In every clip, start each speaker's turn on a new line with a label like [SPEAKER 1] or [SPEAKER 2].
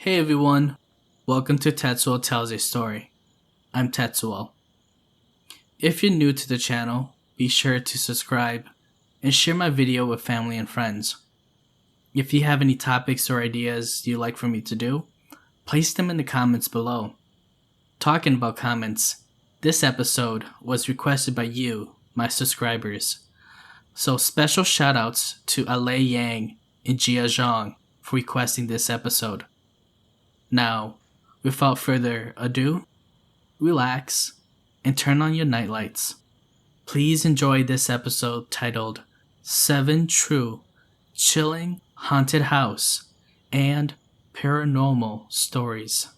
[SPEAKER 1] Hey everyone, welcome to Tetsuo Tells a Story. I'm Tetsuo. If you're new to the channel, be sure to subscribe and share my video with family and friends. If you have any topics or ideas you'd like for me to do, place them in the comments below. Talking about comments, this episode was requested by you, my subscribers. So special shoutouts to Ale Yang and Jia Zhang for requesting this episode. Now, without further ado, relax and turn on your nightlights. Please enjoy this episode titled 7 True Chilling Haunted House and Paranormal Stories.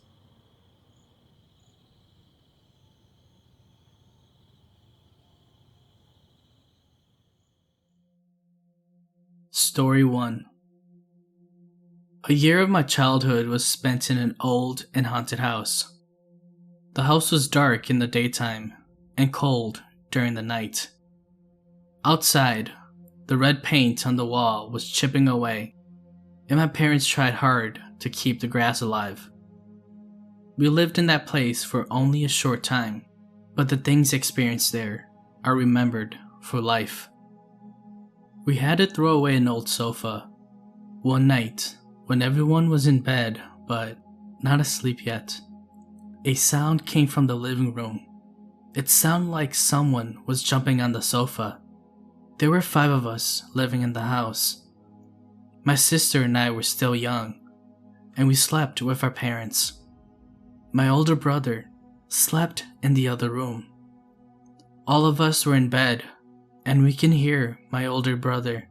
[SPEAKER 1] Story 1. A year of my childhood was spent in an old and haunted house. The house was dark in the daytime and cold during the night. Outside, the red paint on the wall was chipping away, and my parents tried hard to keep the grass alive. We lived in that place for only a short time, but the things experienced there are remembered for life. We had to throw away an old sofa. One night, when everyone was in bed, but not asleep yet, a sound came from the living room. It sounded like someone was jumping on the sofa. There were 5 of us living in the house. My sister and I were still young, and we slept with our parents. My older brother slept in the other room. All of us were in bed, and we can hear my older brother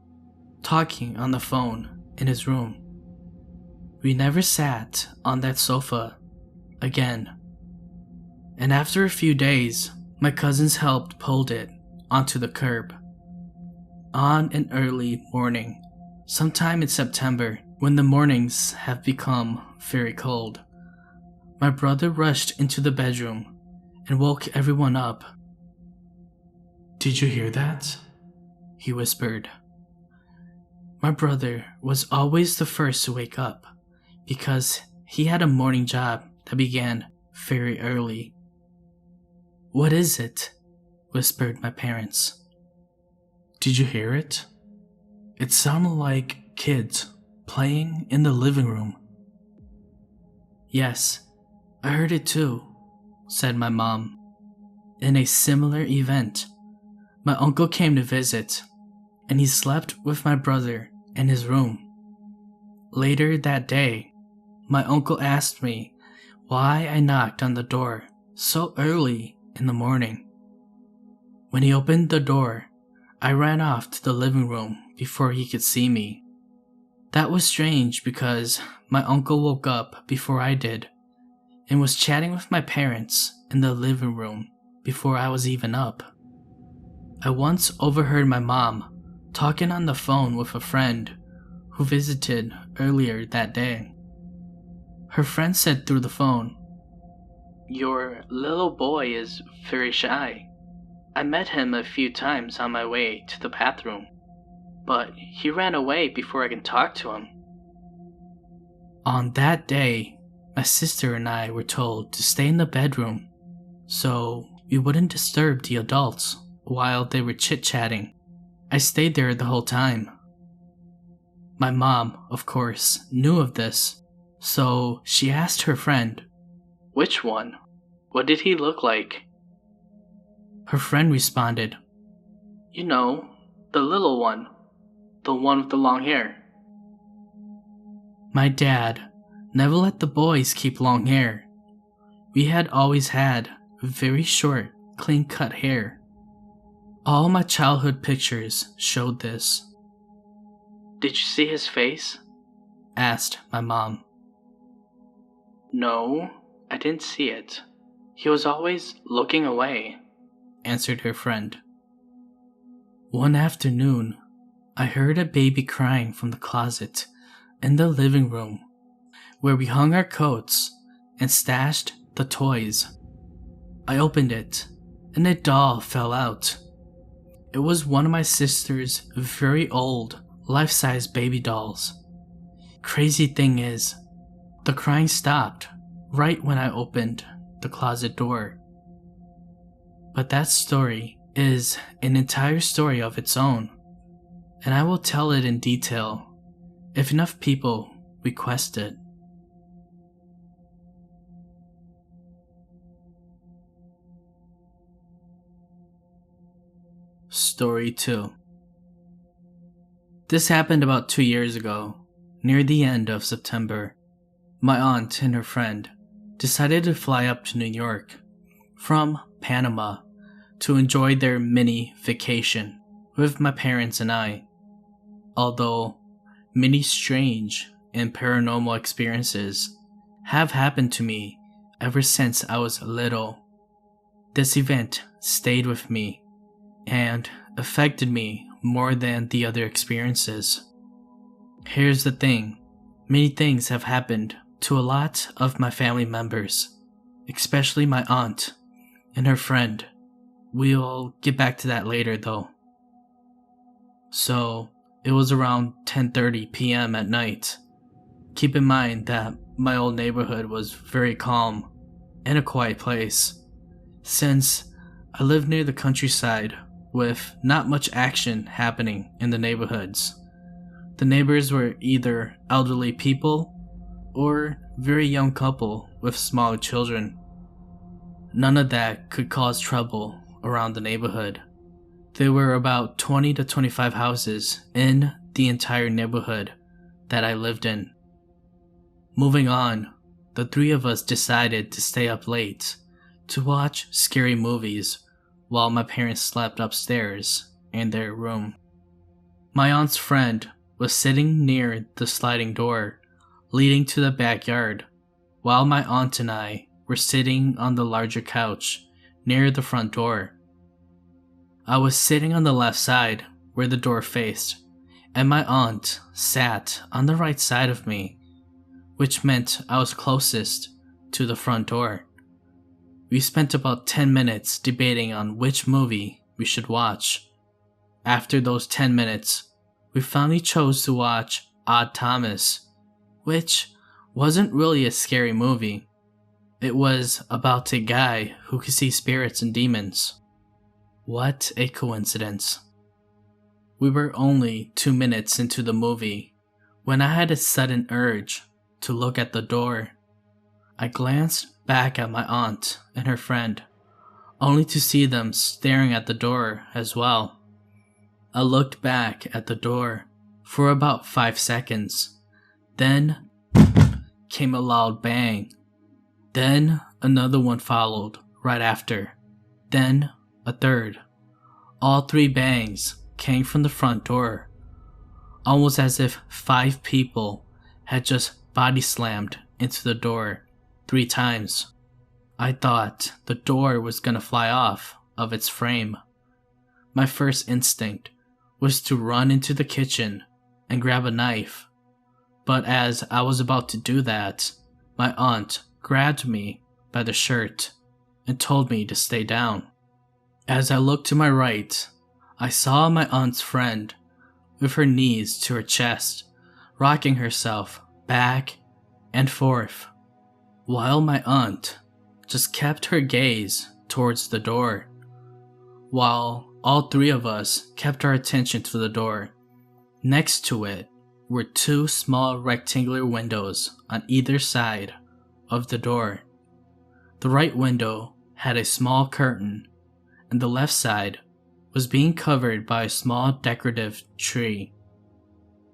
[SPEAKER 1] talking on the phone in his room. We never sat on that sofa again. And after a few days, my cousins helped pull it onto the curb. On an early morning, sometime in September, when the mornings have become very cold, my brother rushed into the bedroom and woke everyone up. "Did you hear that?" he whispered. My brother was always the first to wake up, because he had a morning job that began very early. "What is it?" whispered my parents. "Did you hear it? It sounded like kids playing in the living room." "Yes, I heard it too," said my mom. In a similar event, my uncle came to visit, and he slept with my brother in his room. Later that day, my uncle asked me why I knocked on the door so early in the morning. When he opened the door, I ran off to the living room before he could see me. That was strange because my uncle woke up before I did and was chatting with my parents in the living room before I was even up. I once overheard my mom talking on the phone with a friend who visited earlier that day. Her friend said through the phone, "Your little boy is very shy. I met him a few times on my way to the bathroom, but he ran away before I can talk to him." On that day, my sister and I were told to stay in the bedroom so we wouldn't disturb the adults while they were chit-chatting. I stayed there the whole time. My mom, of course, knew of this, so she asked her friend, "Which one? What did he look like?" Her friend responded, "You know, the little one, the one with the long hair." My dad never let the boys keep long hair. We had always had very short, clean-cut hair. All my childhood pictures showed this. "Did you see his face?" asked my mom. "No, I didn't see it. He was always looking away," answered her friend. One afternoon, I heard a baby crying from the closet in the living room, where we hung our coats and stashed the toys. I opened it, and a doll fell out. It was one of my sister's very old, life-size baby dolls. Crazy thing is, The crying stopped right when I opened the closet door. But that story is an entire story of its own, and I will tell it in detail if enough people request it. Story 2. This happened about 2 years ago, near the end of September. My aunt and her friend decided to fly up to New York from Panama to enjoy their mini vacation with my parents and I. Although many strange and paranormal experiences have happened to me ever since I was little, this event stayed with me and affected me more than the other experiences. Here's the thing, many things have happened to a lot of my family members, especially my aunt and her friend. We'll get back to that later though. So, it was around 10:30 p.m. at night. Keep in mind that my old neighborhood was very calm and a quiet place, since I lived near the countryside with not much action happening in the neighborhoods. The neighbors were either elderly people or very young couple with small children. None of that could cause trouble around the neighborhood. There were about 20 to 25 houses in the entire neighborhood that I lived in. Moving on, the three of us decided to stay up late to watch scary movies while my parents slept upstairs in their room. My aunt's friend was sitting near the sliding door leading to the backyard, while my aunt and I were sitting on the larger couch near the front door. I was sitting on the left side where the door faced, and my aunt sat on the right side of me, which meant I was closest to the front door. We spent about 10 minutes debating on which movie we should watch. After those 10 minutes, we finally chose to watch Odd Thomas, which wasn't really a scary movie. It was about a guy who could see spirits and demons. What a coincidence. We were only 2 minutes into the movie when I had a sudden urge to look at the door. I glanced back at my aunt and her friend, only to see them staring at the door as well. I looked back at the door for about 5 seconds. Then came a loud bang. Then another one followed right after. Then a third. All 3 bangs came from the front door, almost as if 5 people had just body slammed into the door 3 times. I thought the door was gonna fly off of its frame. My first instinct was to run into the kitchen and grab a knife, but as I was about to do that, my aunt grabbed me by the shirt and told me to stay down. As I looked to my right, I saw my aunt's friend with her knees to her chest, rocking herself back and forth, while my aunt just kept her gaze towards the door, while all 3 of us kept our attention to the door. Next to it were 2 small rectangular windows on either side of the door. The right window had a small curtain, and the left side was being covered by a small decorative tree.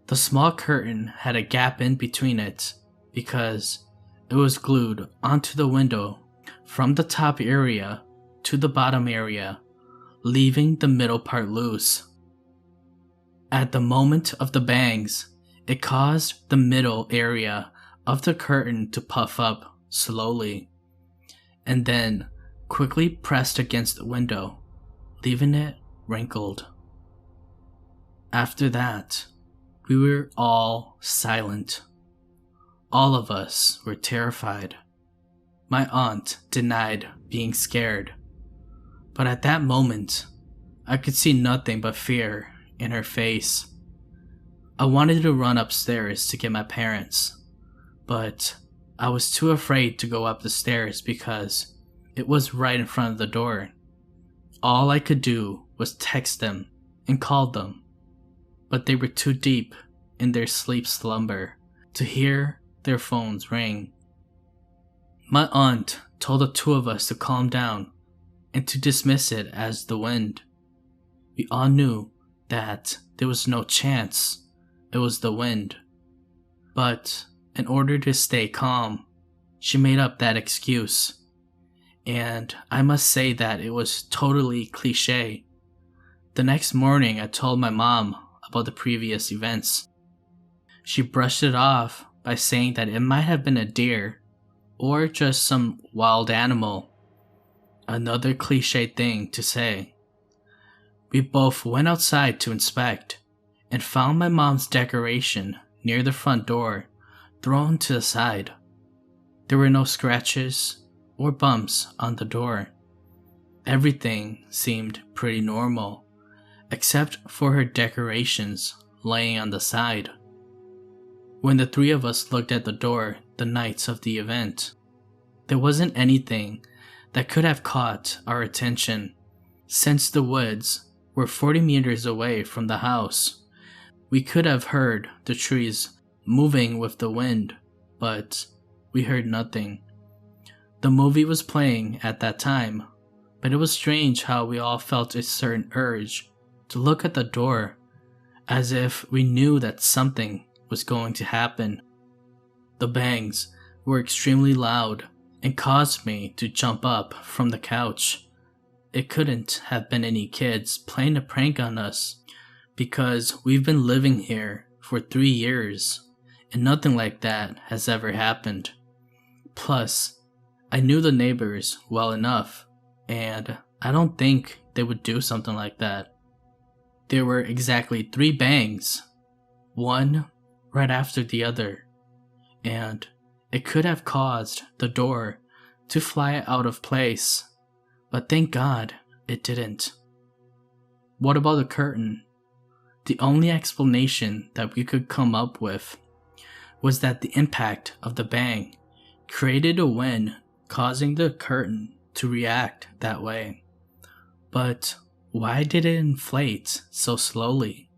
[SPEAKER 1] The small curtain had a gap in between it because it was glued onto the window from the top area to the bottom area, leaving the middle part loose. At the moment of the bangs, it caused the middle area of the curtain to puff up slowly, and then quickly pressed against the window, leaving it wrinkled. After that, we were all silent. All of us were terrified. My aunt denied being scared, but at that moment, I could see nothing but fear in her face. I wanted to run upstairs to get my parents, but I was too afraid to go up the stairs because it was right in front of the door. All I could do was text them and call them, but they were too deep in their sleep slumber to hear their phones ring. My aunt told the two of us to calm down and to dismiss it as the wind. We all knew that there was no chance it was the wind, but in order to stay calm, she made up that excuse. And I must say that it was totally cliche. The next morning, I told my mom about the previous events. She brushed it off by saying that it might have been a deer or just some wild animal. Another cliche thing to say. We both went outside to inspect and found my mom's decoration near the front door thrown to the side. There were no scratches or bumps on the door. Everything seemed pretty normal, except for her decorations laying on the side. When the three of us looked at the door the nights of the event, there wasn't anything that could have caught our attention. Since the woods were 40 meters away from the house, we could have heard the trees moving with the wind, but we heard nothing. The movie was playing at that time, but it was strange how we all felt a certain urge to look at the door, as if we knew that something was going to happen. The bangs were extremely loud and caused me to jump up from the couch. It couldn't have been any kids playing a prank on us, because we've been living here for 3 years and nothing like that has ever happened. Plus, I knew the neighbors well enough, and I don't think they would do something like that. There were exactly 3 bangs, one right after the other, and it could have caused the door to fly out of place, but thank God it didn't. What about the curtain? The only explanation that we could come up with was that the impact of the bang created a wind causing the curtain to react that way. But why did it inflate so slowly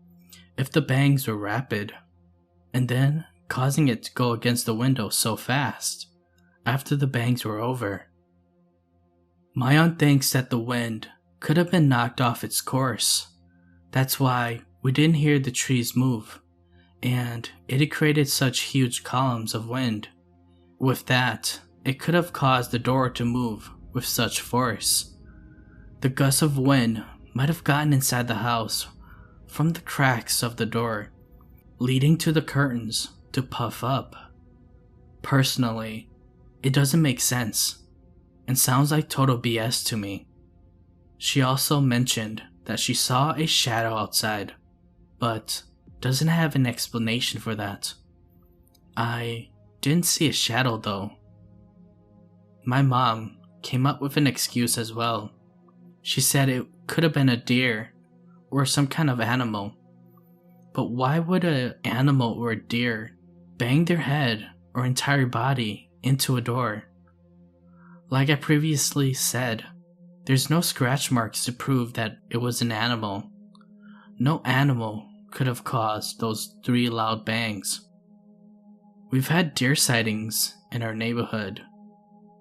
[SPEAKER 1] if the bangs were rapid, and then causing it to go against the window so fast after the bangs were over? My aunt thinks that the wind could have been knocked off its course. That's why we didn't hear the trees move, and it had created such huge columns of wind. With that, it could have caused the door to move with such force. The gusts of wind might have gotten inside the house from the cracks of the door, leading to the curtains to puff up. Personally, it doesn't make sense and sounds like total BS to me. She also mentioned that she saw a shadow outside, but doesn't have an explanation for that. I didn't see a shadow though. My mom came up with an excuse as well. She said it could have been a deer or some kind of animal. But why would an animal or a deer bang their head or entire body into a door? Like I previously said, there's no scratch marks to prove that it was an animal. No animal could have caused those 3 loud bangs. We've had deer sightings in our neighborhood,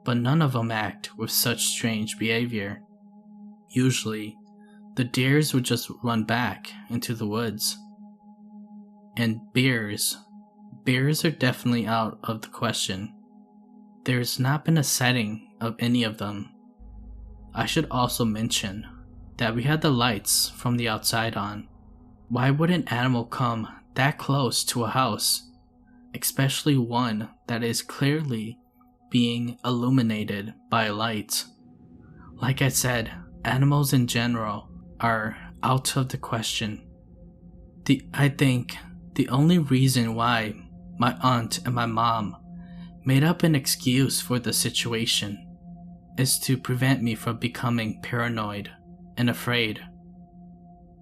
[SPEAKER 1] but none of them act with such strange behavior. Usually, the deers would just run back into the woods. And bears are definitely out of the question. There's not been a sighting of any of them. I should also mention that we had the lights from the outside on. Why would an animal come that close to a house, especially one that is clearly being illuminated by light? Like I said, animals in general are out of the question. I think the only reason why my aunt and my mom made up an excuse for the situation is to prevent me from becoming paranoid and afraid.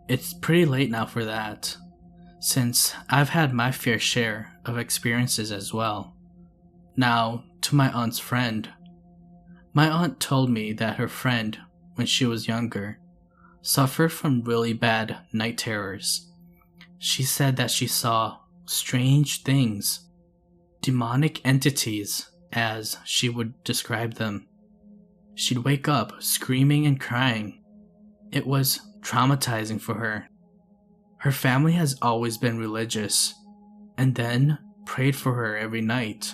[SPEAKER 1] It's pretty late now for that, since I've had my fair share of experiences as well. Now, to my aunt's friend. My aunt told me that her friend, when she was younger, suffered from really bad night terrors. She said that she saw strange things, demonic entities, as she would describe them. She'd wake up screaming and crying. It was traumatizing for her. Her family has always been religious, and then prayed for her every night.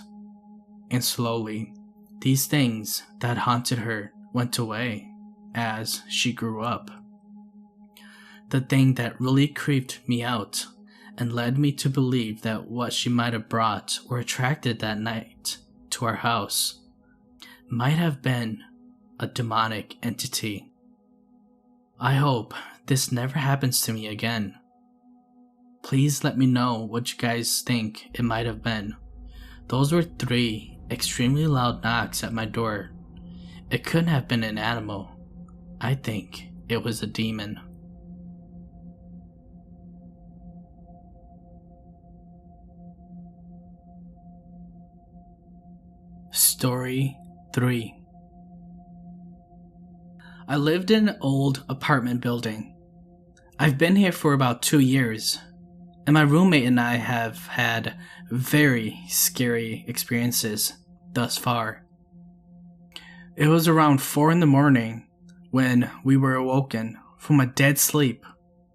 [SPEAKER 1] And slowly, these things that haunted her went away as she grew up. The thing that really creeped me out and led me to believe that what she might have brought or attracted that night to our house might have been a demonic entity. I hope this never happens to me again. Please let me know what you guys think it might have been. Those were 3 extremely loud knocks at my door. It couldn't have been an animal. I think it was a demon. Story 3. I lived in an old apartment building. I've been here for about 2 years, and my roommate and I have had very scary experiences thus far. It was around 4 in the morning when we were awoken from a dead sleep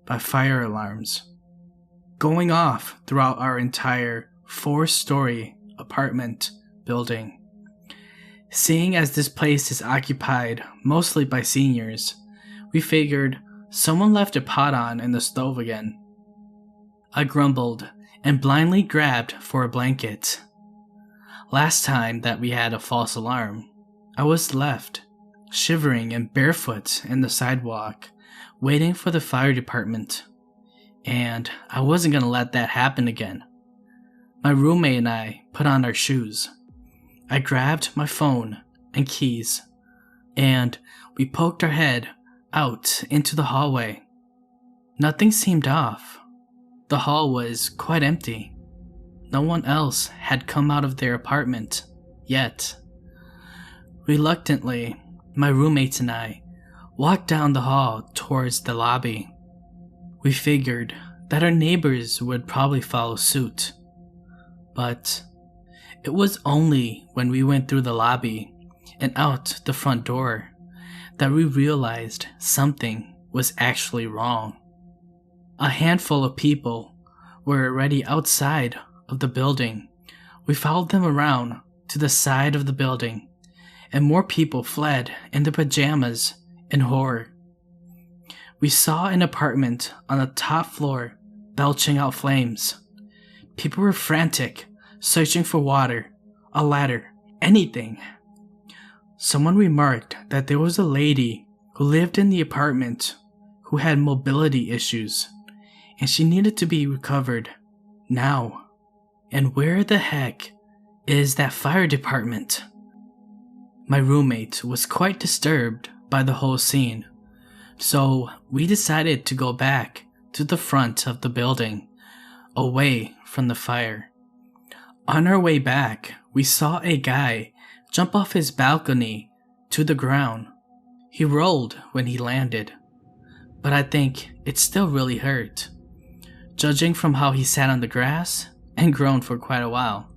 [SPEAKER 1] by fire alarms going off throughout our entire 4-story apartment building. Seeing as this place is occupied mostly by seniors, we figured someone left a pot on in the stove again. I grumbled and blindly grabbed for a blanket. Last time that we had a false alarm, I was left shivering and barefoot in the sidewalk, waiting for the fire department. And I wasn't gonna let that happen again. My roommate and I put on our shoes. I grabbed my phone and keys, and we poked our head out into the hallway. Nothing seemed off. The hall was quite empty. No one else had come out of their apartment yet. Reluctantly, my roommates and I walked down the hall towards the lobby. We figured that our neighbors would probably follow suit. But it was only when we went through the lobby and out the front door that we realized something was actually wrong. A handful of people were already outside of the building. We followed them around to the side of the building, and more people fled in their pajamas in horror. We saw an apartment on the top floor belching out flames. People were frantic, searching for water, a ladder, anything. Someone remarked that there was a lady who lived in the apartment who had mobility issues, and she needed to be recovered now. And where the heck is that fire department? My roommate was quite disturbed by the whole scene, so we decided to go back to the front of the building, away from the fire. On our way back, we saw a guy jump off his balcony to the ground. He rolled when he landed, but I think it still really hurt, judging from how he sat on the grass and groaned for quite a while.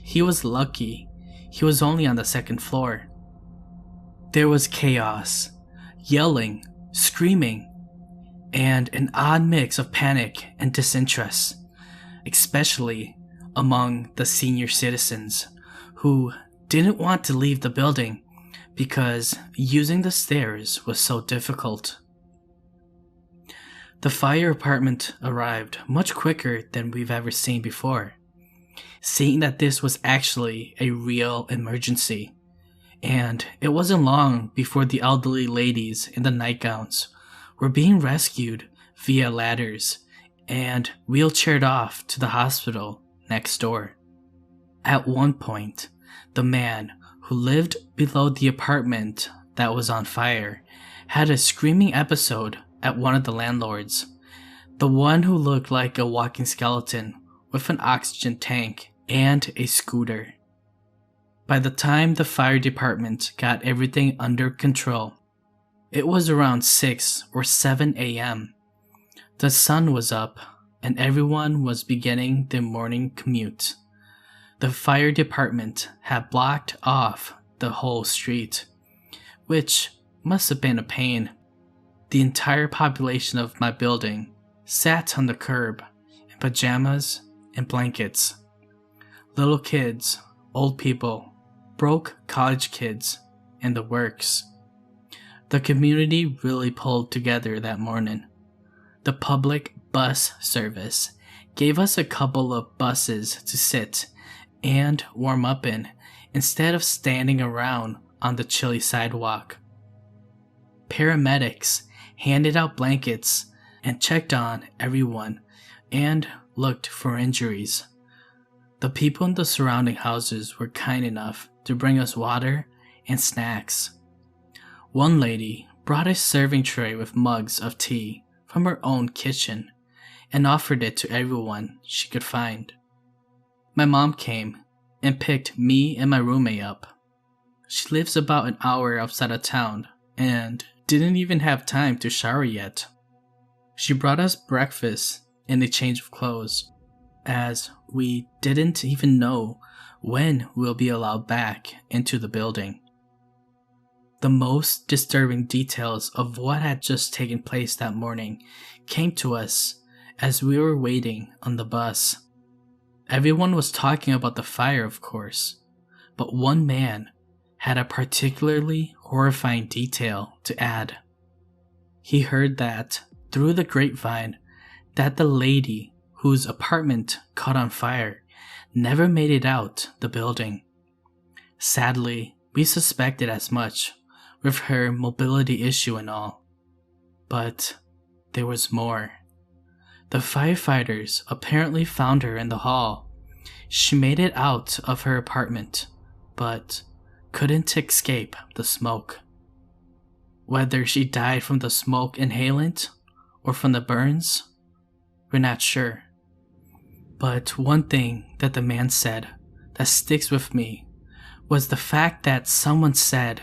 [SPEAKER 1] He was lucky he was only on the 2nd floor. There was chaos, yelling, screaming, and an odd mix of panic and disinterest, especially among the senior citizens who didn't want to leave the building because using the stairs was so difficult. The fire department arrived much quicker than we've ever seen before, seeing that this was actually a real emergency, and it wasn't long before the elderly ladies in the nightgowns were being rescued via ladders and wheelchaired off to the hospital next door. At one point, the man who lived below the apartment that was on fire had a screaming episode at one of the landlords, the one who looked like a walking skeleton with an oxygen tank and a scooter. By the time the fire department got everything under control, it was around 6 or 7 a.m. The sun was up and everyone was beginning their morning commute. The fire department had blocked off the whole street, which must have been a pain. The entire population of my building sat on the curb in pajamas and blankets. Little kids, old people, broke college kids, and the works. The community really pulled together that morning. The public bus service gave us a couple of buses to sit and warm up in instead of standing around on the chilly sidewalk. Paramedics handed out blankets and checked on everyone and looked for injuries. The people in the surrounding houses were kind enough to bring us water and snacks. One lady brought a serving tray with mugs of tea from her own kitchen and offered it to everyone she could find. My mom came and picked me and my roommate up. She lives about an hour outside of town and didn't even have time to shower yet. She brought us breakfast and a change of clothes, as we didn't even know when we'll be allowed back into the building. The most disturbing details of what had just taken place that morning came to us as we were waiting on the bus. Everyone was talking about the fire, of course, but one man had a particularly horrifying detail to add. He heard that, through the grapevine, that the lady whose apartment caught on fire never made it out the building. Sadly, we suspected as much, with her mobility issue and all. But there was more. The firefighters apparently found her in the hall. She made it out of her apartment, but couldn't escape the smoke. Whether she died from the smoke inhalant or from the burns, we're not sure. But one thing that the man said that sticks with me was the fact that someone said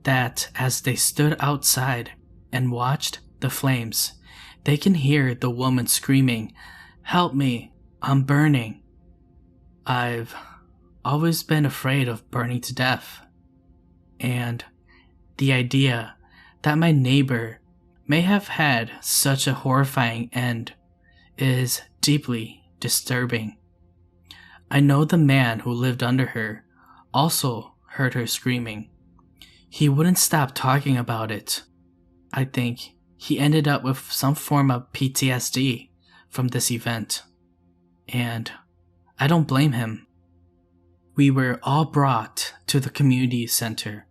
[SPEAKER 1] that as they stood outside and watched the flames, they can hear the woman screaming, "Help me, I'm burning." I've always been afraid of burning to death, and the idea that my neighbor may have had such a horrifying end is deeply disturbing. I know the man who lived under her also heard her screaming. He wouldn't stop talking about it. I think he ended up with some form of PTSD from this event, and I don't blame him. We were all brought to the community center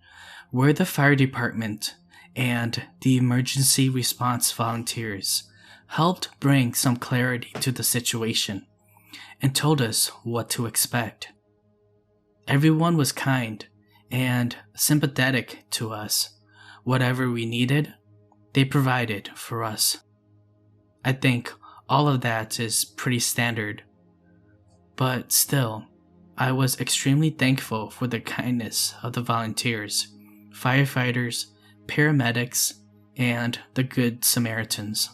[SPEAKER 1] where the fire department and the emergency response volunteers helped bring some clarity to the situation and told us what to expect. Everyone was kind and sympathetic to us. Whatever we needed, they provided for us. I think all of that is pretty standard. But still, I was extremely thankful for the kindness of the volunteers, firefighters, paramedics, and the Good Samaritans.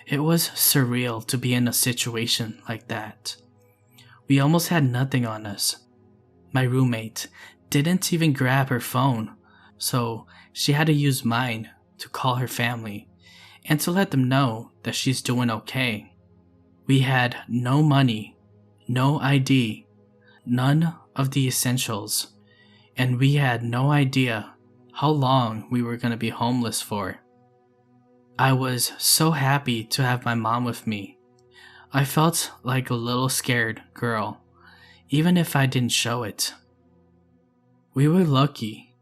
[SPEAKER 1] It was surreal to be in a situation like that. We almost had nothing on us. My roommate didn't even grab her phone, so she had to use mine to call her family and to let them know that she's doing okay. We had no money, no ID, none of the essentials, and we had no idea how long we were going to be homeless for. I was so happy to have my mom with me. I felt like a little scared girl, even if I didn't show it. We were lucky.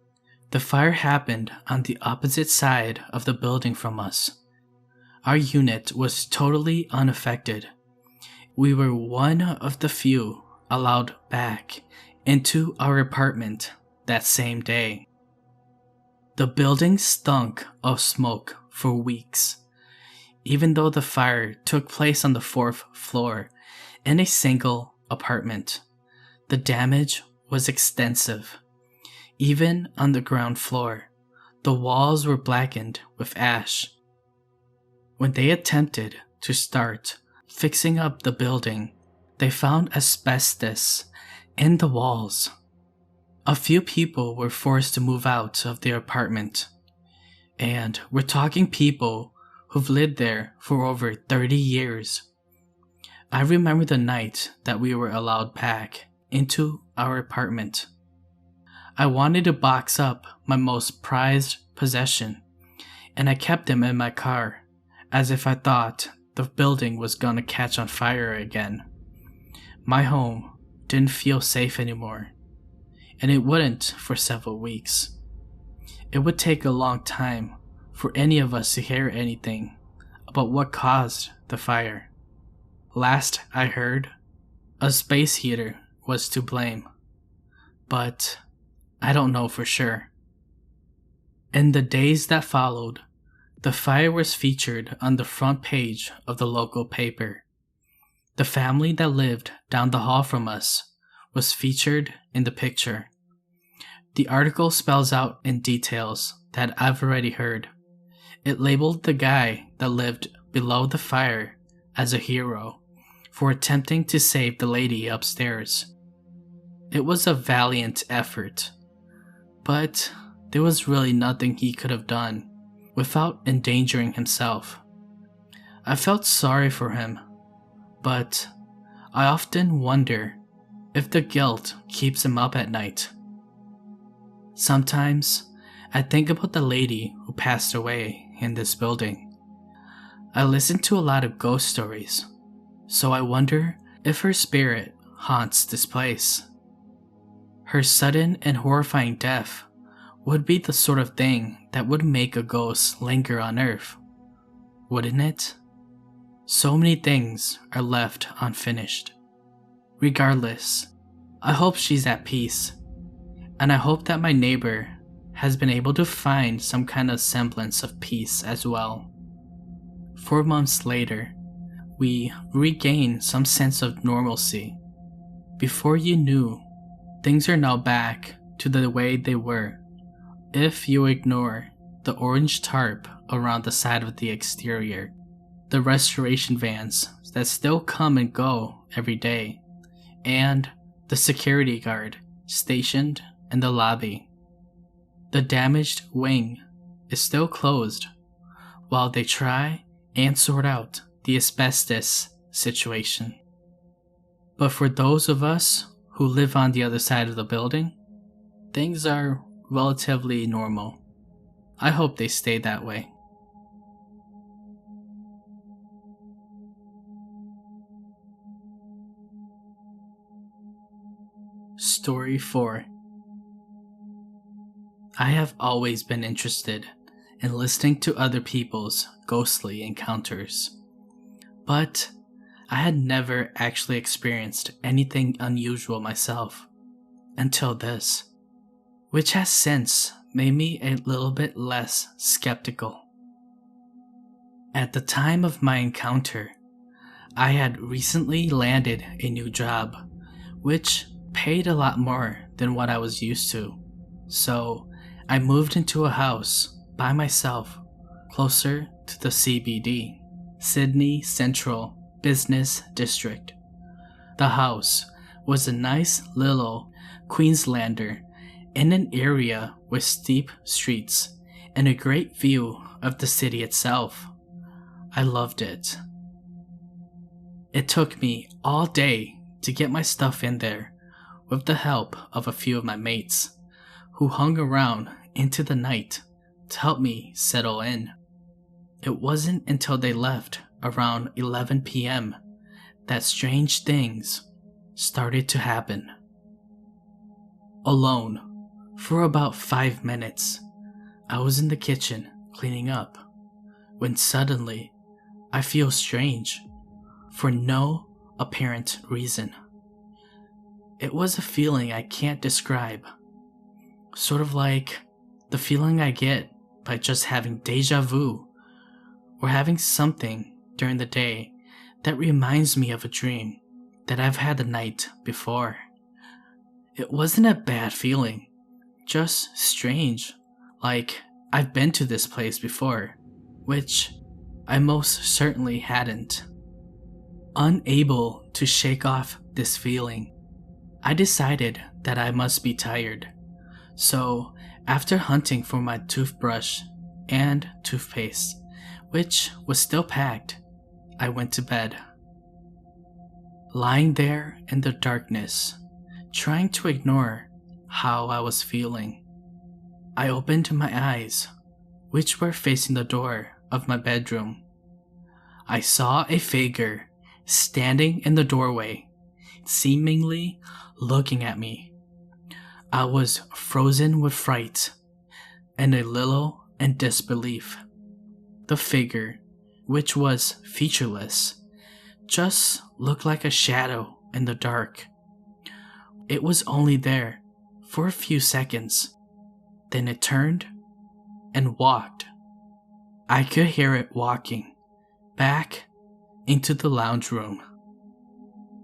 [SPEAKER 1] The fire happened on the opposite side of the building from us. Our unit was totally unaffected. We were one of the few allowed back into our apartment that same day. The building stunk of smoke for weeks, even though the fire took place on the 4th floor in a single apartment. The damage was extensive. Even on the ground floor, the walls were blackened with ash. When they attempted to start fixing up the building, they found asbestos in the walls. A few people were forced to move out of their apartment, and we're talking people who've lived there for over 30 years. I remember the night that we were allowed back into our apartment. I wanted to box up my most prized possession, and I kept them in my car, as if I thought the building was gonna catch on fire again. My home didn't feel safe anymore, and it wouldn't for several weeks. It would take a long time for any of us to hear anything about what caused the fire. Last I heard, a space heater was to blame, but I don't know for sure. In the days that followed, the fire was featured on the front page of the local paper. The family that lived down the hall from us was featured in the picture. The article spells out in details that I've already heard. It labeled the guy that lived below the fire as a hero for attempting to save the lady upstairs. It was a valiant effort, but there was really nothing he could have done without endangering himself. I felt sorry for him, but I often wonder if the guilt keeps him up at night. Sometimes I think about the lady who passed away in this building. I listen to a lot of ghost stories, so I wonder if her spirit haunts this place. Her sudden and horrifying death would be the sort of thing that would make a ghost linger on Earth, wouldn't it? So many things are left unfinished. Regardless, I hope she's at peace, and I hope that my neighbor has been able to find some kind of semblance of peace as well. 4 months later, we regained some sense of normalcy. Before you knew, things are now back to the way they were, if you ignore the orange tarp around the side of the exterior, the restoration vans that still come and go every day, and the security guard stationed in the lobby. The damaged wing is still closed while they try and sort out the asbestos situation. But for those of us who live on the other side of the building, things are relatively normal. I hope they stay that way. Story 4. I have always been interested in listening to other people's ghostly encounters, but I had never actually experienced anything unusual myself until this, which has since made me a little bit less skeptical. At the time of my encounter, I had recently landed a new job, which paid a lot more than what I was used to, so I moved into a house by myself closer to the CBD, Sydney Central Business District. The house was a nice little Queenslander in an area with steep streets and a great view of the city itself. I loved it. It took me all day to get my stuff in there with the help of a few of my mates who hung around into the night to help me settle in. It wasn't until they left around 11 p.m. that strange things started to happen. Alone, for about 5 minutes, I was in the kitchen cleaning up, when suddenly I feel strange for no apparent reason. It was a feeling I can't describe, sort of like the feeling I get by just having deja vu or having something during the day that reminds me of a dream that I've had the night before. It wasn't a bad feeling, just strange, like I've been to this place before, which I most certainly hadn't. Unable to shake off this feeling, I decided that I must be tired. So, after hunting for my toothbrush and toothpaste, which was still packed, I went to bed. Lying there in the darkness, trying to ignore how I was feeling, I opened my eyes, which were facing the door of my bedroom. I saw a figure standing in the doorway, seemingly looking at me. I was frozen with fright and a little in disbelief. The figure, which was featureless, just looked like a shadow in the dark. It was only there for a few seconds, then it turned and walked. I could hear it walking back into the lounge room.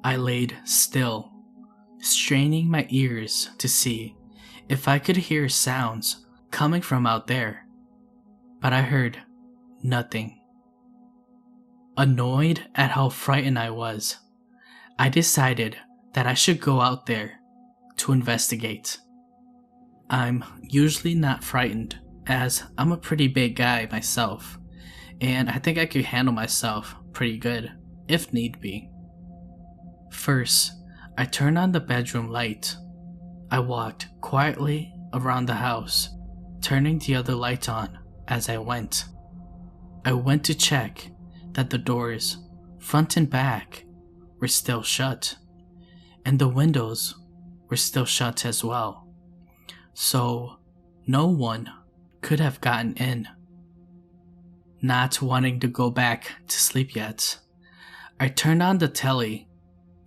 [SPEAKER 1] I laid still, straining my ears to see if I could hear sounds coming from out there, but I heard nothing. Annoyed at how frightened I was, I decided that I should go out there to investigate. I'm usually not frightened, as I'm a pretty big guy myself, and I think I could handle myself pretty good if need be. First, I turned on the bedroom light. I walked quietly around the house, turning the other light on as I went. I went to check that the doors, front and back, were still shut, and the windows were still shut as well, so no one could have gotten in. Not wanting to go back to sleep yet, I turned on the telly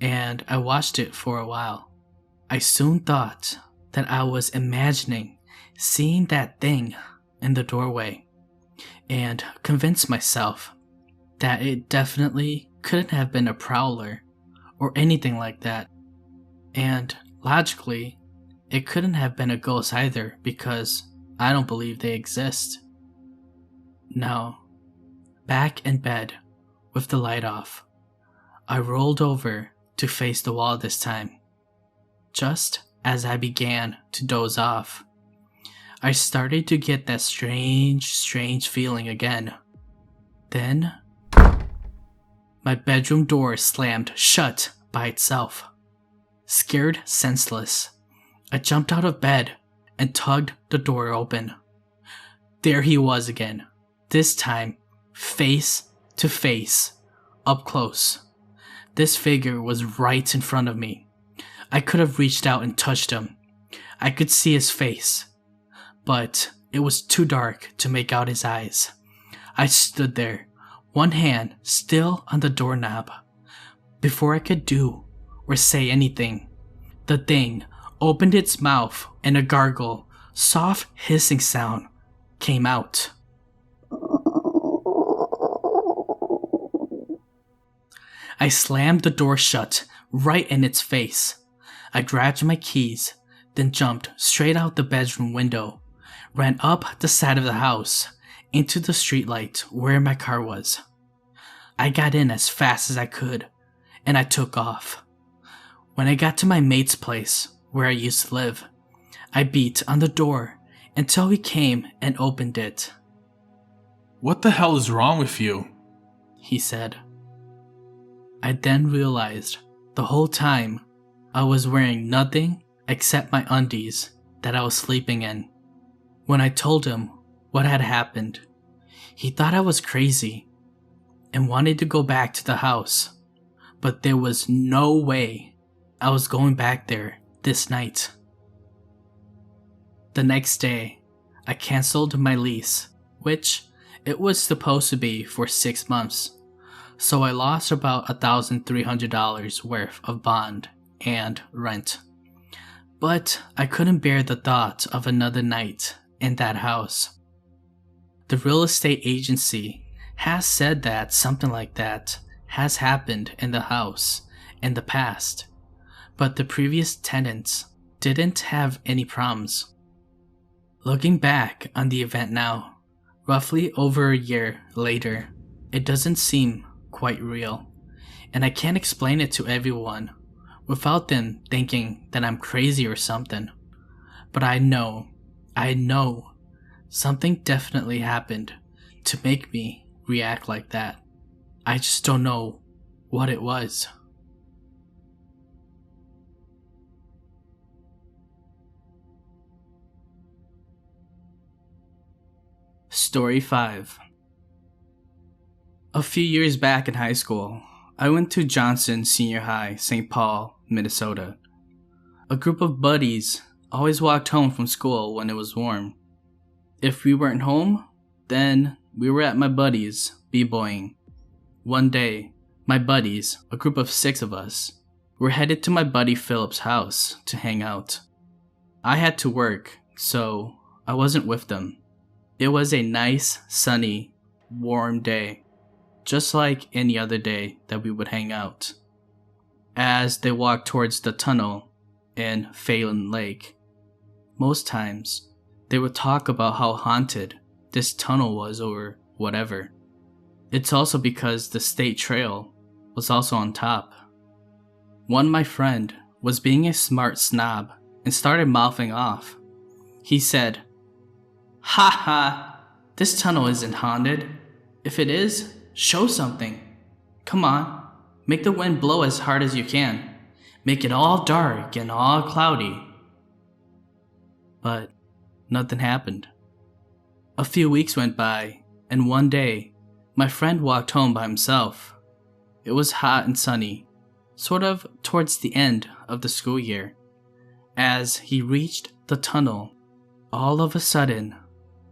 [SPEAKER 1] and I watched it for a while. I soon thought that I was imagining seeing that thing in the doorway, and convinced myself that it definitely couldn't have been a prowler or anything like that, and logically, it couldn't have been a ghost either because I don't believe they exist. Now, back in bed with the light off, I rolled over to face the wall this time. Just as I began to doze off, I started to get that strange feeling again. Then, my bedroom door slammed shut by itself. Scared senseless, I jumped out of bed and tugged the door open. There he was again, this time face to face, up close. This figure was right in front of me. I could have reached out and touched him. I could see his face, but it was too dark to make out his eyes. I stood there, one hand still on the doorknob. Before I could do or say anything, the thing opened its mouth and a gargle, soft hissing sound came out. I slammed the door shut right in its face. I grabbed my keys, then jumped straight out the bedroom window, ran up the side of the house, into the streetlight where my car was. I got in as fast as I could, and I took off. When I got to my mate's place, where I used to live, I beat on the door until he came and opened it.
[SPEAKER 2] "What the hell is wrong with you?"
[SPEAKER 1] he said. I then realized the whole time I was wearing nothing except my undies that I was sleeping in. When I told him what had happened, he thought I was crazy and wanted to go back to the house, but there was no way I was going back there this night. The next day, I canceled my lease, which it was supposed to be for 6 months, so I lost about $1,300 worth of bond and rent. But I couldn't bear the thought of another night in that house. The real estate agency has said that something like that has happened in the house in the past, but the previous tenants didn't have any problems. Looking back on the event now, roughly over a year later, it doesn't seem quite real, and I can't explain it to everyone without them thinking that I'm crazy or something. But I know something definitely happened to make me react like that. I just don't know what it was. Story 5. A few years back in high school, I went to Johnson Senior High, St. Paul, Minnesota. A group of buddies always walked home from school when it was warm. If we weren't home, then we were at my buddy's Bboying. One day, my buddies, a group of 6 of us, were headed to my buddy Philip's house to hang out. I had to work, so I wasn't with them. It was a nice, sunny, warm day, just like any other day that we would hang out. As they walked towards the tunnel in Phalen Lake, most times they would talk about how haunted this tunnel was or whatever. It's also because the state trail was also on top. My friend was being a smart snob and started mouthing off. He said, "Ha ha, this tunnel isn't haunted. If it is, show something. Come on, make the wind blow as hard as you can. Make it all dark and all cloudy." But nothing happened. A few weeks went by, and one day, my friend walked home by himself. It was hot and sunny, sort of towards the end of the school year. As he reached the tunnel, all of a sudden,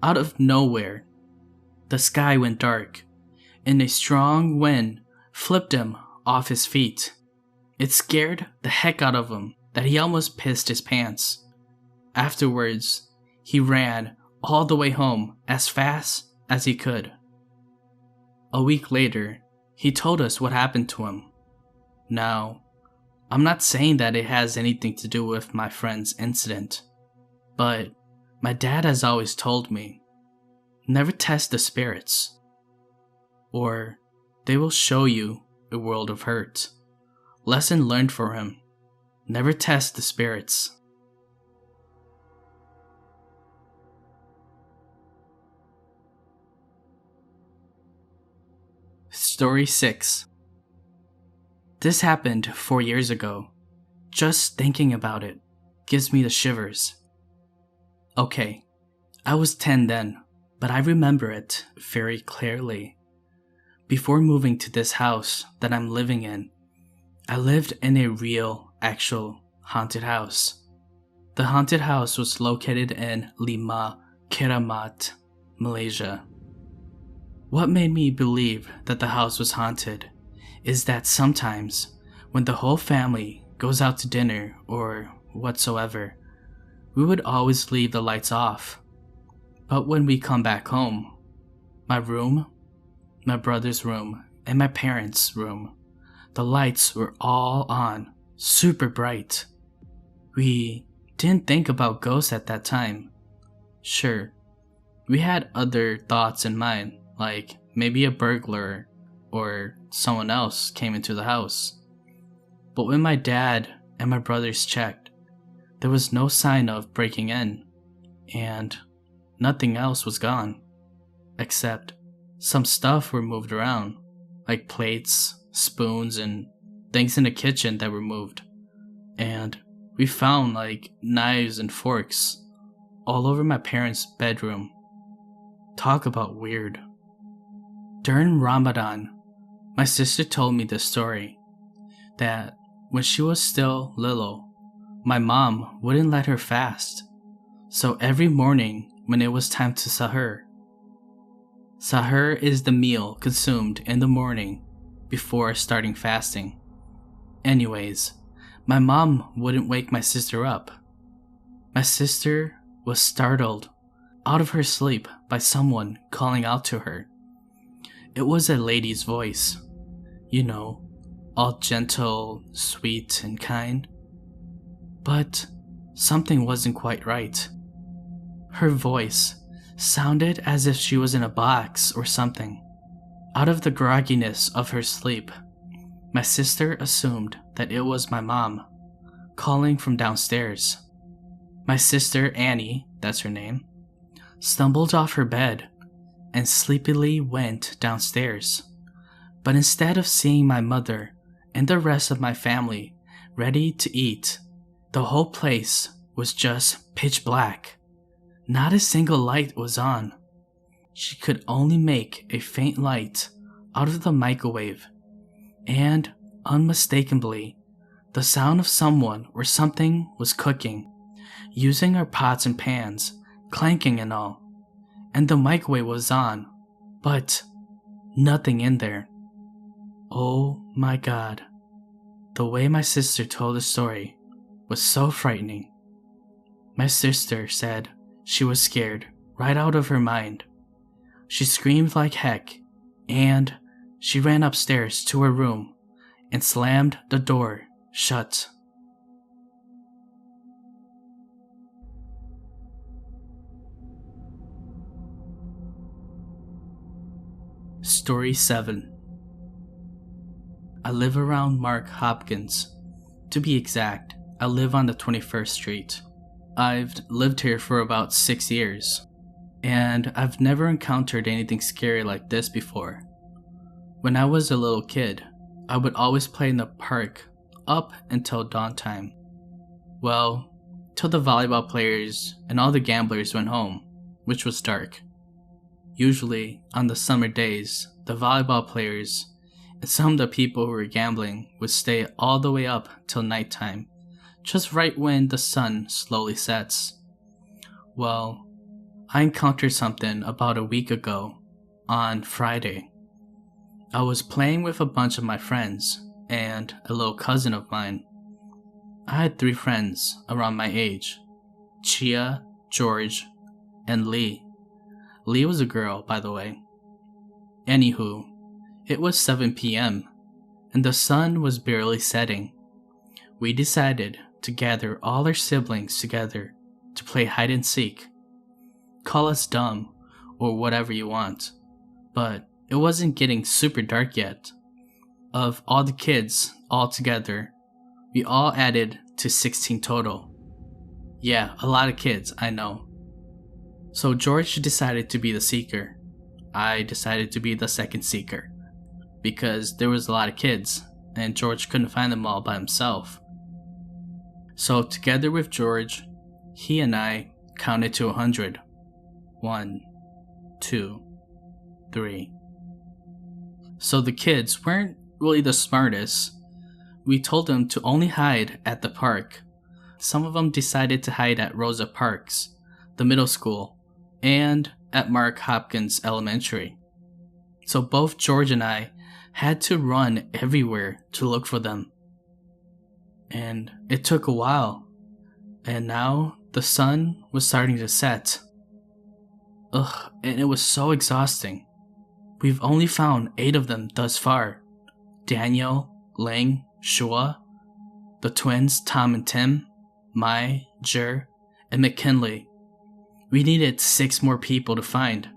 [SPEAKER 1] out of nowhere, the sky went dark, and a strong wind flipped him off his feet. It scared the heck out of him that he almost pissed his pants. Afterwards, he ran all the way home as fast as he could. A week later, he told us what happened to him. Now, I'm not saying that it has anything to do with my friend's incident, but my dad has always told me, never test the spirits, or they will show you a world of hurt. Lesson learned for him, never test the spirits. Story 6. This happened 4 years ago. Just thinking about it gives me the shivers. Okay, I was 10 then, but I remember it very clearly. Before moving to this house that I'm living in, I lived in a real, actual haunted house. The haunted house was located in Lembah Keramat, Malaysia. What made me believe that the house was haunted is that sometimes when the whole family goes out to dinner or whatsoever, we would always leave the lights off. But when we come back home, my room, my brother's room, and my parents' room, the lights were all on, super bright. We didn't think about ghosts at that time. Sure, we had other thoughts in mind, like maybe a burglar or someone else came into the house. But when my dad and my brothers checked, there was no sign of breaking in, and nothing else was gone, except some stuff were moved around, like plates, spoons, and things in the kitchen that were moved. And we found like knives and forks all over my parents' bedroom. Talk about weird. During Ramadan, my sister told me this story, that when she was still little, my mom wouldn't let her fast. So every morning when it was time to sahur. Sahur is the meal consumed in the morning before starting fasting. Anyways, my mom wouldn't wake my sister up. My sister was startled out of her sleep by someone calling out to her. It was a lady's voice, you know, all gentle, sweet, and kind. But something wasn't quite right. Her voice sounded as if she was in a box or something. Out of the grogginess of her sleep, my sister assumed that it was my mom, calling from downstairs. My sister, Annie, that's her name, stumbled off her bed and sleepily went downstairs. But instead of seeing my mother and the rest of my family ready to eat, the whole place was just pitch black. Not a single light was on. She could only make a faint light out of the microwave, and unmistakably, the sound of someone or something was cooking, using our pots and pans, clanking and all. And the microwave was on, but nothing in there. Oh my God. The way my sister told the story was so frightening. My sister said she was scared right out of her mind. She screamed like heck, and she ran upstairs to her room and slammed the door shut. Story 7. I live around Mark Hopkins. To be exact, I live on the 21st Street. I've lived here for about 6 years, and I've never encountered anything scary like this before. When I was a little kid, I would always play in the park up until dawn time. Well, till the volleyball players and all the gamblers went home, which was dark. Usually, on the summer days, the volleyball players and some of the people who were gambling would stay all the way up till nighttime, just right when the sun slowly sets. Well, I encountered something about a week ago, on Friday. I was playing with a bunch of my friends and a little cousin of mine. I had 3 friends around my age: Chia, George, and Lee. Lee was a girl, by the way. Anywho, it was 7 p.m. and the sun was barely setting. We decided to gather all our siblings together to play hide and seek. Call us dumb or whatever you want, but it wasn't getting super dark yet. Of all the kids all together, we all added to 16 total. Yeah, a lot of kids, I know. So George decided to be the seeker. I decided to be the second seeker, because there was a lot of kids, and George couldn't find them all by himself. So together with George, he and I counted to 100. 1, 2, 3. So the kids weren't really the smartest. We told them to only hide at the park. Some of them decided to hide at Rosa Parks, the middle school, and at Mark Hopkins Elementary. So both George and I had to run everywhere to look for them. And it took a while, and now the sun was starting to set. And it was so exhausting. We've only found 8 of them thus far: Daniel, Ling, Shua, the twins Tom and Tim, Mai, Jer, and McKinley. We needed 6 more people to find.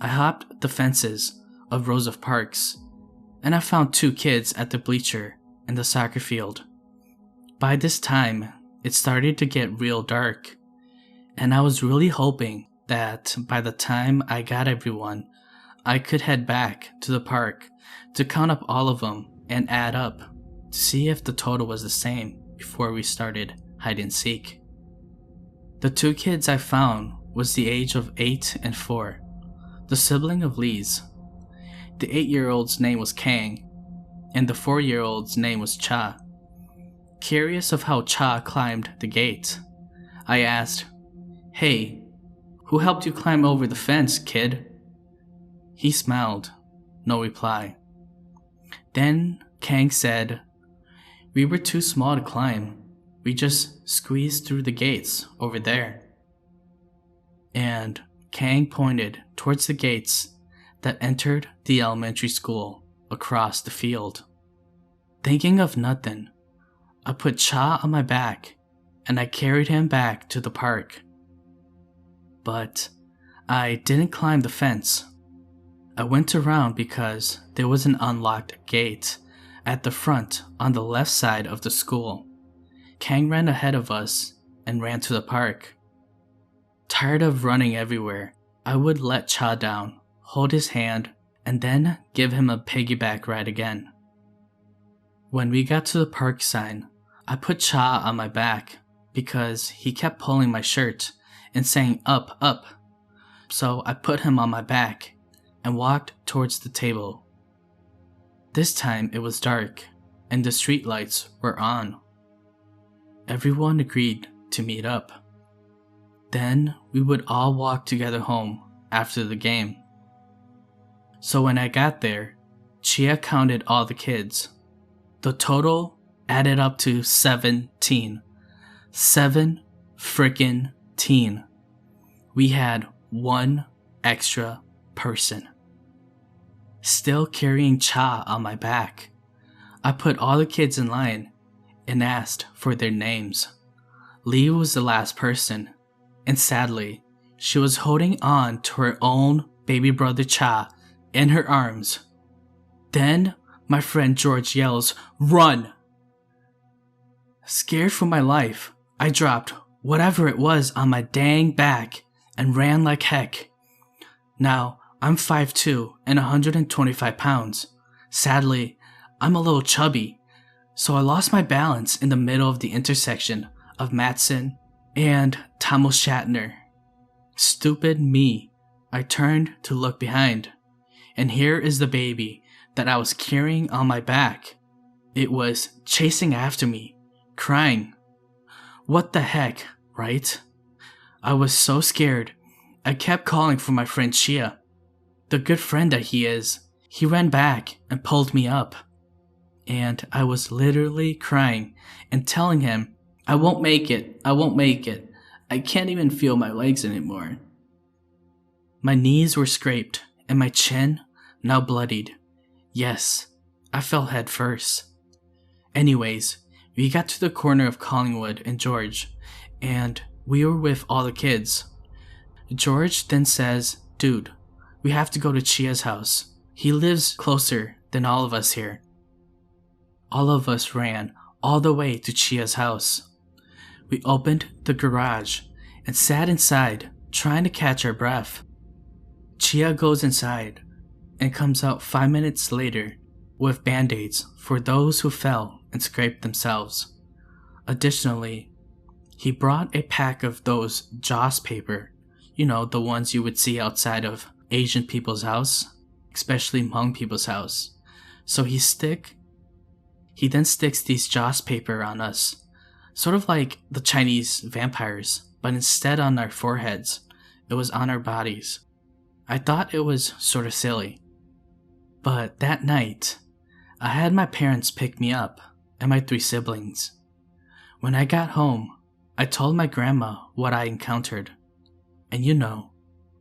[SPEAKER 1] I hopped the fences of rows of parks, and I found 2 kids at the bleacher and the soccer field. By this time, it started to get real dark, and I was really hoping that by the time I got everyone, I could head back to the park to count up all of them and add up to see if the total was the same before we started hide and seek. The 2 kids I found was the age of 8 and 4, the sibling of Lee's. The 8-year-old's name was Kang, and the 4-year-old's name was Cha. Curious of how Cha climbed the gate, I asked, "Hey, who helped you climb over the fence, kid?" He smiled, no reply. Then Kang said, "We were too small to climb. We just squeezed through the gates over there." And Kang pointed towards the gates that entered the elementary school across the field. Thinking of nothing, I put Cha on my back and I carried him back to the park. But I didn't climb the fence. I went around because there was an unlocked gate at the front on the left side of the school. Kang ran ahead of us and ran to the park. Tired of running everywhere, I would let Cha down, hold his hand, and then give him a piggyback ride again. When we got to the park sign, I put Cha on my back because he kept pulling my shirt and saying up, up. So I put him on my back and walked towards the table. This time it was dark and the street lights were on. Everyone agreed to meet up. Then we would all walk together home after the game. So when I got there, Chia counted all the kids. The total added up to 17. 7 frickin' teen. We had one extra person. Still carrying Cha on my back, I put all the kids in line and asked for their names. Lee was the last person, and sadly, she was holding on to her own baby brother Cha in her arms. Then my friend George yells, "Run!" Scared for my life, I dropped whatever it was on my dang back and ran like heck. Now, I'm 5'2" and 125 pounds. Sadly, I'm a little chubby, so I lost my balance in the middle of the intersection of Matson and Tamil Shatner. Stupid me, I turned to look behind, and here is the baby that I was carrying on my back. It was chasing after me, crying. What the heck, right? I was so scared, I kept calling for my friend Chia. The good friend that he is, he ran back and pulled me up. And I was literally crying and telling him, I won't make it, I won't make it. I can't even feel my legs anymore. My knees were scraped and my chin now bloodied. Yes, I fell head first. Anyways, we got to the corner of Collingwood and George, and we were with all the kids. George then says, "Dude, we have to go to Chia's house. He lives closer than all of us here." All of us ran all the way to Chia's house. We opened the garage and sat inside, trying to catch our breath. Chia goes inside and comes out 5 minutes later with band-aids for those who fell and scraped themselves. Additionally, he brought a pack of those Joss paper, you know, the ones you would see outside of Asian people's house, especially Hmong people's house. So he then sticks these Joss paper on us, sort of like the Chinese vampires, but instead on our foreheads, it was on our bodies. I thought it was sort of silly. But that night, I had my parents pick me up and my 3 siblings. When I got home, I told my grandma what I encountered. And you know,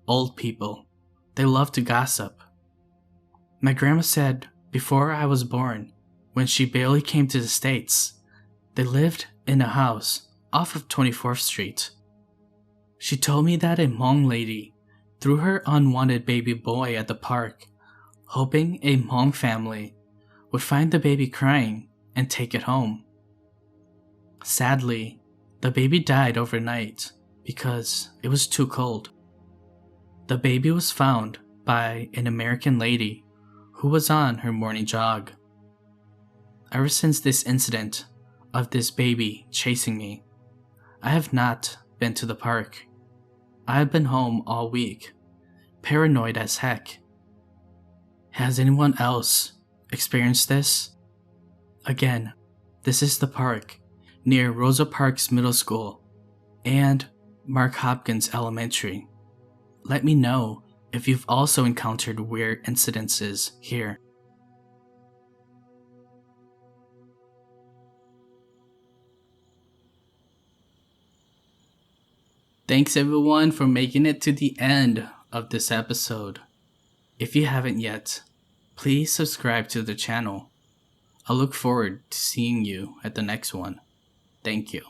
[SPEAKER 1] old people, they love to gossip. My grandma said before I was born, when she barely came to the States, they lived in a house off of 24th Street. She told me that a Hmong lady threw her unwanted baby boy at the park, hoping a Hmong family would find the baby crying and take it home. Sadly, the baby died overnight because it was too cold. The baby was found by an American lady who was on her morning jog. Ever since this incident of this baby chasing me, I have not been to the park. I have been home all week, paranoid as heck. Has anyone else experienced this? Again, this is the park near Rosa Parks Middle School and Mark Hopkins Elementary. Let me know if you've also encountered weird incidences here. Thanks everyone for making it to the end of this episode. If you haven't yet, please subscribe to the channel. I look forward to seeing you at the next one. Thank you.